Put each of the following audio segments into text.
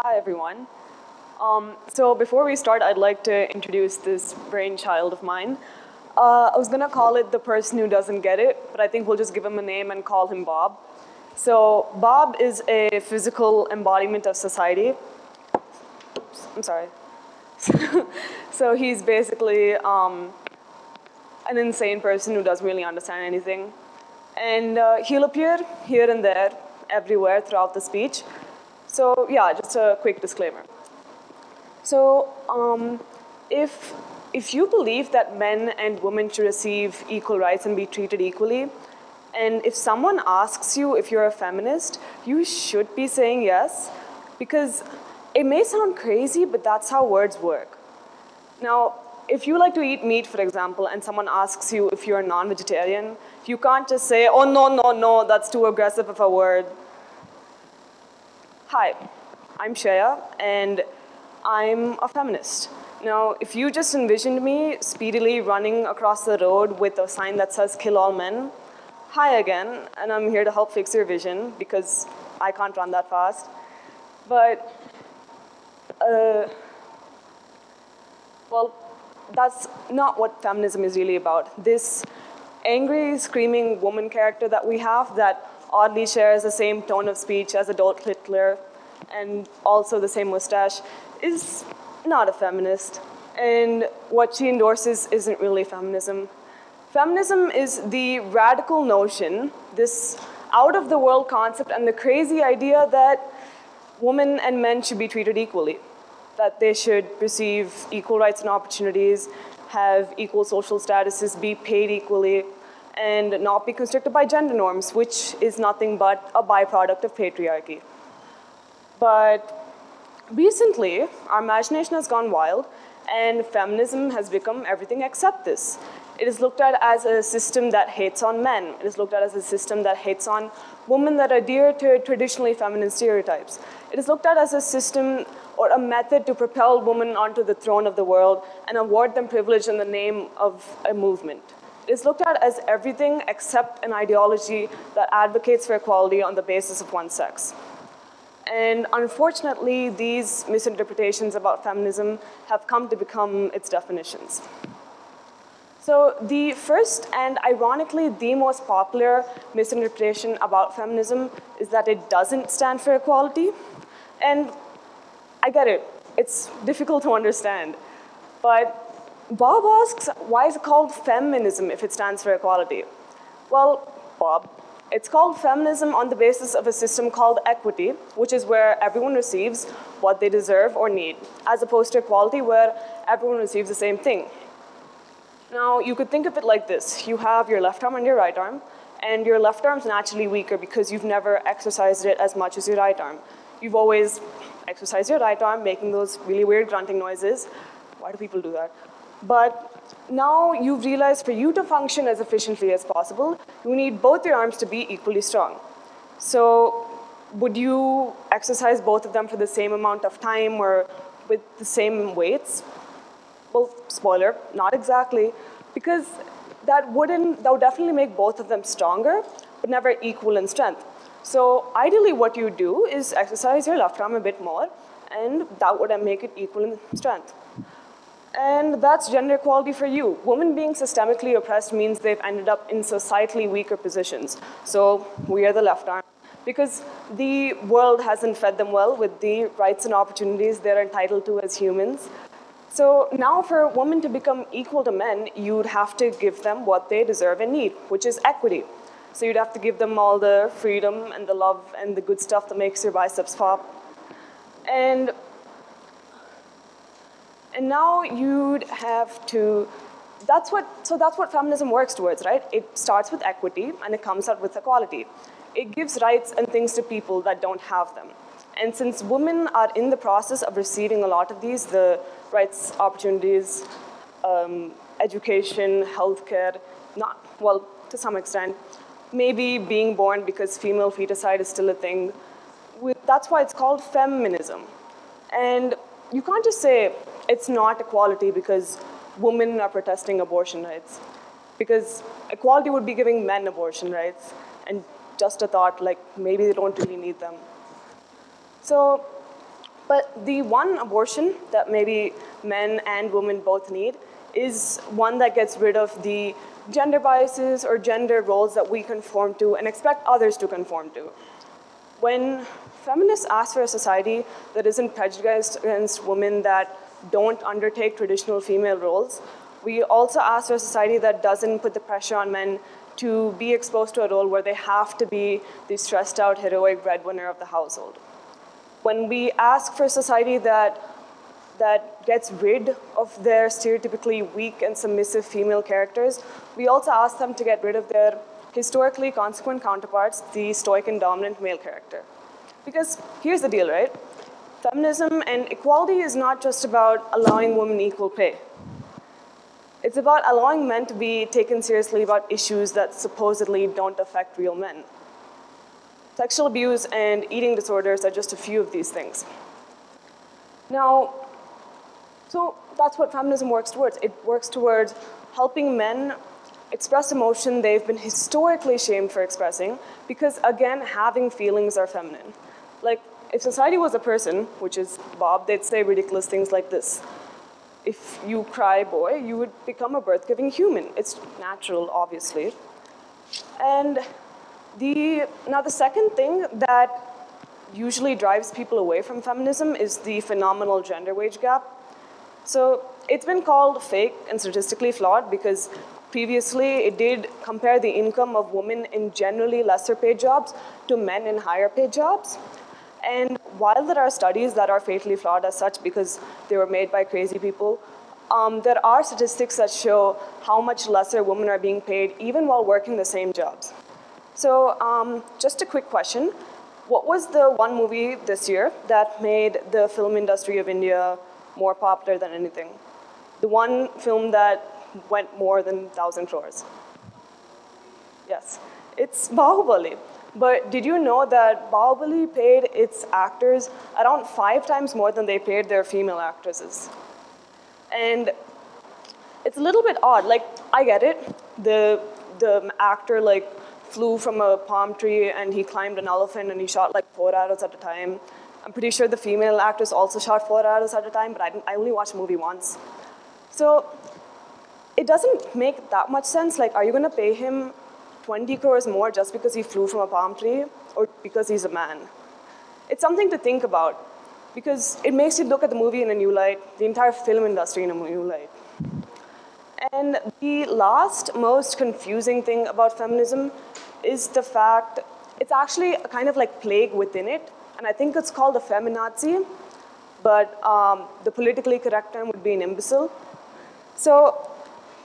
Hi, everyone. So before we start, I'd like to introduce this brainchild of mine. I was going to call it the person who doesn't get it, but I think we'll just give him a name and call him Bob. So Bob is a physical embodiment of society. Oops, I'm sorry. So he's basically an insane person who doesn't really understand anything. And he'll appear here and there, everywhere throughout the speech. So yeah, just a quick disclaimer. So if you believe that men and women should receive equal rights and be treated equally, and if someone asks you if you're a feminist, you should be saying yes, because it may sound crazy, but that's how words work. Now, if you like to eat meat, for example, and someone asks you if you're a non-vegetarian, you can't just say, oh, no, that's too aggressive of a word. Hi, I'm Shreya, and I'm a feminist. Now, if you just envisioned me speedily running across the road with a sign that says kill all men, hi again, and I'm here to help fix your vision because I can't run that fast. But, well, that's not what feminism is really about. This angry, screaming woman character that we have that oddly shares the same tone of speech as Adolf Hitler and also the same mustache is not a feminist. And what she endorses isn't really feminism. Feminism is the radical notion, this out-of-the-world concept and the crazy idea that women and men should be treated equally, that they should receive equal rights and opportunities, have equal social statuses, be paid equally, and not be constricted by gender norms, which is nothing but a byproduct of patriarchy. But recently, our imagination has gone wild, and feminism has become everything except this. It is looked at as a system that hates on men. It is looked at as a system that hates on women that adhere to traditionally feminine stereotypes. It is looked at as a system or a method to propel women onto the throne of the world and award them privilege in the name of a movement. It is looked at as everything except an ideology that advocates for equality on the basis of one's sex. And unfortunately, these misinterpretations about feminism have come to become its definitions. So the first and ironically the most popular misinterpretation about feminism is that it doesn't stand for equality. And I get it, it's difficult to understand. But Bob asks, why is it called feminism if it stands for equality? Well, Bob, it's called feminism on the basis of a system called equity, which is where everyone receives what they deserve or need, as opposed to equality where everyone receives the same thing. Now, you could think of it like this. You have your left arm and your right arm, and your left arm's naturally weaker because you've never exercised it as much as your right arm. You've always exercised your right arm, making those really weird grunting noises. Why do people do that? But now you've realized for you to function as efficiently as possible, you need both your arms to be equally strong. So would you exercise both of them for the same amount of time or with the same weights? Well, spoiler, not exactly, because that would definitely make both of them stronger, but never equal in strength. So ideally what you do is exercise your left arm a bit more, and that would make it equal in strength. And that's gender equality for you. Women being systemically oppressed means they've ended up in societally weaker positions. So we are the left arm. Because the world hasn't fed them well with the rights and opportunities they're entitled to as humans. So now for women to become equal to men, you'd have to give them what they deserve and need, which is equity. So you'd have to give them all the freedom and the love and the good stuff that makes your biceps pop. And now you'd have to, that's what feminism works towards, right? It starts with equity and it comes out with equality. It gives rights and things to people that don't have them. And since women are in the process of receiving a lot of these, the rights, opportunities, education, healthcare, well, to some extent, maybe being born because female feticide is still a thing, that's why it's called feminism. And you can't just say it's not equality because women are protesting abortion rights. Because equality would be giving men abortion rights. And just a thought, like maybe they don't really need them. So But the one abortion that maybe men and women both need is one that gets rid of the gender biases or gender roles that we conform to and expect others to conform to. When feminists ask for a society that isn't prejudiced against women that don't undertake traditional female roles, we also ask for a society that doesn't put the pressure on men to be exposed to a role where they have to be the stressed out, heroic breadwinner of the household. When we ask for a society that gets rid of their stereotypically weak and submissive female characters, we also ask them to get rid of their historically consequent counterparts, the stoic and dominant male character. Because here's the deal, right? Feminism and equality is not just about allowing women equal pay. It's about allowing men to be taken seriously about issues that supposedly don't affect real men. Sexual abuse and eating disorders are just a few of these things. Now, so that's what feminism works towards. It works towards helping men express emotion they've been historically shamed for expressing because, again, having feelings are feminine. Like, if society was a person, which is Bob, they'd say ridiculous things like this. If you cry, boy, you would become a birth-giving human. It's natural, obviously. And now the second thing that usually drives people away from feminism is the phenomenal gender wage gap. So it's been called fake and statistically flawed because previously it did compare the income of women in generally lesser paid jobs to men in higher paid jobs. And while there are studies that are fatally flawed as such because they were made by crazy people, there are statistics that show how much lesser women are being paid even while working the same jobs. So just a quick question. What was the one movie this year that made the film industry of India more popular than anything? The one film that went more than 1,000 crores? Yes, it's Bahubali. But did you know that Bahubali paid its actors around 5 times more than they paid their female actresses? And it's a little bit odd. Like, I get it. The actor, like, flew from a palm tree and he climbed an elephant and he shot, like, 4 arrows at a time. I'm pretty sure the female actress also shot 4 arrows at a time, but I only watched the movie once. So it doesn't make that much sense. Like, are you going to pay him 20 crores more just because he flew from a palm tree or because he's a man? It's something to think about because it makes you look at the movie in a new light, the entire film industry in a new light. And the last most confusing thing about feminism is the fact it's actually a kind of like plague within it, and I think it's called a feminazi, but the politically correct term would be an imbecile. So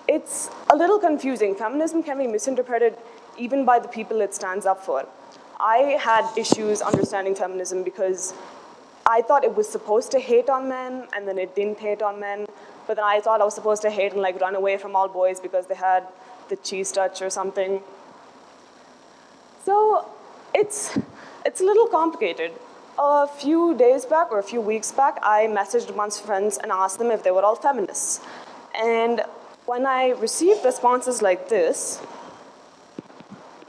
it's a little confusing. Feminism can be misinterpreted even by the people it stands up for. I had issues understanding feminism because I thought it was supposed to hate on men, and then it didn't hate on men, but then I thought I was supposed to hate and like run away from all boys because they had the cheese touch or something. So it's a little complicated. A few days back or a few weeks back, I messaged a bunch of friends and asked them if they were all feminists. And when I received responses like this,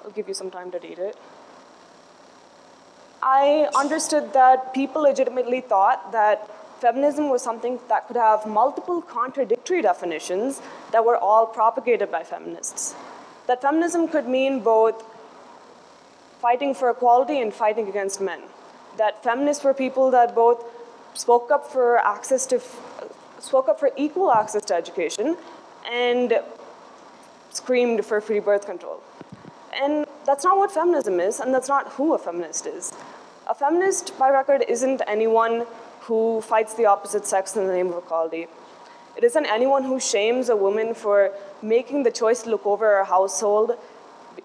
I'll give you some time to read it, I understood that people legitimately thought that feminism was something that could have multiple contradictory definitions that were all propagated by feminists. That feminism could mean both fighting for equality and fighting against men. That feminists were people that both spoke up for equal access to education and screamed for free birth control. And that's not what feminism is, and that's not who a feminist is. A feminist, by record, isn't anyone who fights the opposite sex in the name of equality. It isn't anyone who shames a woman for making the choice to look over her household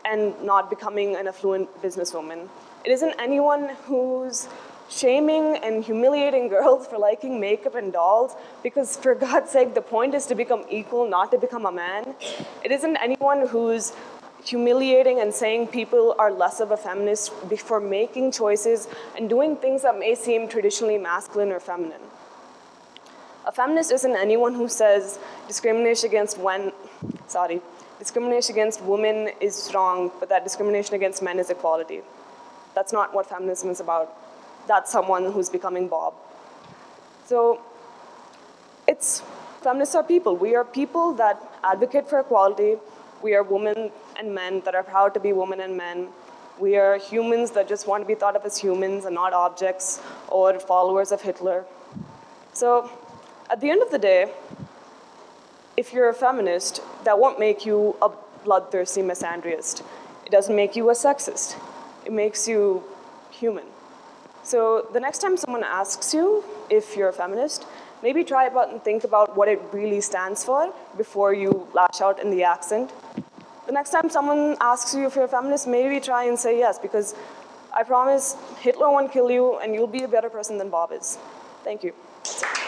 and not becoming an affluent businesswoman. It isn't anyone who's shaming and humiliating girls for liking makeup and dolls because, for God's sake, the point is to become equal, not to become a man. It isn't anyone who's humiliating and saying people are less of a feminist for making choices and doing things that may seem traditionally masculine or feminine. A feminist isn't anyone who says discrimination against women is wrong, but that discrimination against men is equality. That's not what feminism is about. That's someone who's becoming Bob. So feminists are people. We are people that advocate for equality. We are women and men that are proud to be women and men. We are humans that just want to be thought of as humans and not objects or followers of Hitler. So at the end of the day, if you're a feminist, that won't make you a bloodthirsty misandrist. It doesn't make you a sexist. It makes you human. So the next time someone asks you if you're a feminist, maybe try about and think about what it really stands for before you lash out in the accent. The next time someone asks you if you're a feminist, maybe try and say yes, because I promise Hitler won't kill you and you'll be a better person than Bob is. Thank you. That's it.